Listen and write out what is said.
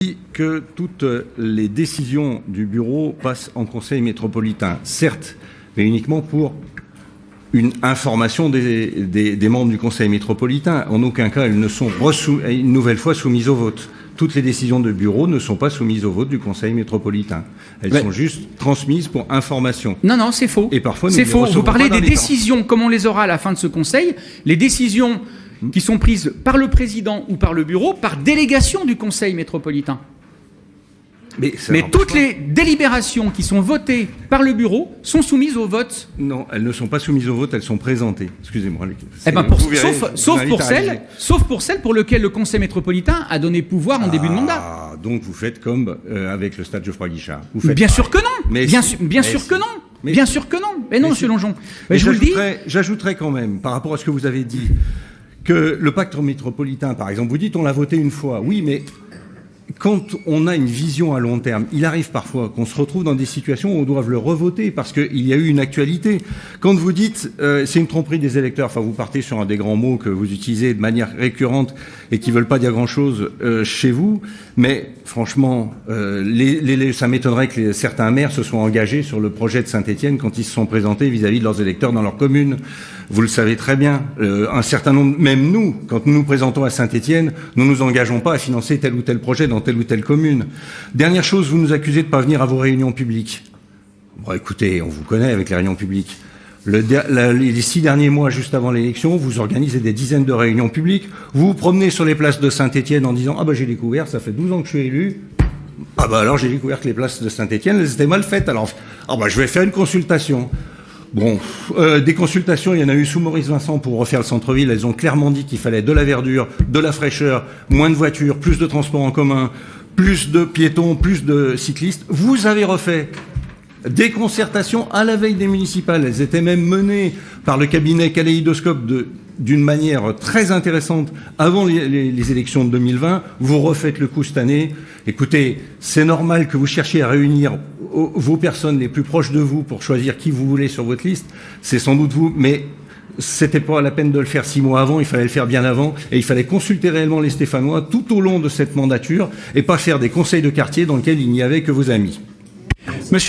dit que toutes les décisions du bureau passent en conseil métropolitain, certes, mais uniquement pour une information des membres du conseil métropolitain. En aucun cas, elles ne sont une nouvelle fois soumises au vote. Toutes les décisions de bureau ne sont pas soumises au vote du conseil métropolitain. Elles sont juste transmises pour information. Non, c'est faux. Et parfois, c'est faux. Vous parlez des décisions, comme on les aura à la fin de ce conseil, les décisions qui sont prises par le président ou par le bureau, par délégation du conseil métropolitain. Mais toutes les délibérations qui sont votées par le bureau sont soumises au vote. Non, elles ne sont pas soumises au vote, elles sont présentées. Excusez-moi. Sauf pour celles pour lesquelles le conseil métropolitain a donné pouvoir en début de mandat. Donc vous faites comme avec le stade Geoffroy Guichard. Bien sûr que non. Bien sûr que non. Mais non, monsieur Longeon. J'ajouterais quand même, par rapport à ce que vous avez dit, que le pacte métropolitain, par exemple, vous dites on l'a voté une fois. Oui, mais quand on a une vision à long terme, il arrive parfois qu'on se retrouve dans des situations où on doit le revoter parce qu'il y a eu une actualité. Quand vous dites c'est une tromperie des électeurs, enfin vous partez sur un des grands mots que vous utilisez de manière récurrente et qui ne veulent pas dire grand-chose chez vous, mais franchement, ça m'étonnerait que certains maires se soient engagés sur le projet de Saint-Étienne quand ils se sont présentés vis-à-vis de leurs électeurs dans leur commune. Vous le savez très bien, un certain nombre, même nous, quand nous nous présentons à Saint-Étienne, nous ne nous engageons pas à financer tel ou tel projet dans telle ou telle commune. Dernière chose, vous nous accusez de ne pas venir à vos réunions publiques. Bon, écoutez, on vous connaît avec les réunions publiques. Les 6 derniers mois, juste avant l'élection, vous organisez des dizaines de réunions publiques. Vous vous promenez sur les places de Saint-Étienne en disant « Ah bah j'ai découvert, ça fait 12 ans que je suis élu. Ah bah alors j'ai découvert que les places de Saint-Étienne, elles étaient mal faites. Alors je vais faire une consultation. » Bon, des consultations, il y en a eu sous Maurice Vincent pour refaire le centre-ville. Elles ont clairement dit qu'il fallait de la verdure, de la fraîcheur, moins de voitures, plus de transports en commun, plus de piétons, plus de cyclistes. Vous avez refait des concertations à la veille des municipales. Elles étaient même menées par le cabinet Kaléidoscope d'une manière très intéressante avant les élections de 2020. Vous refaites le coup cette année. Écoutez, c'est normal que vous cherchiez à réunir vos personnes les plus proches de vous pour choisir qui vous voulez sur votre liste. C'est sans doute vous, mais c'était pas la peine de le faire 6 mois avant, il fallait le faire bien avant, et il fallait consulter réellement les Stéphanois tout au long de cette mandature, et pas faire des conseils de quartier dans lesquels il n'y avait que vos amis.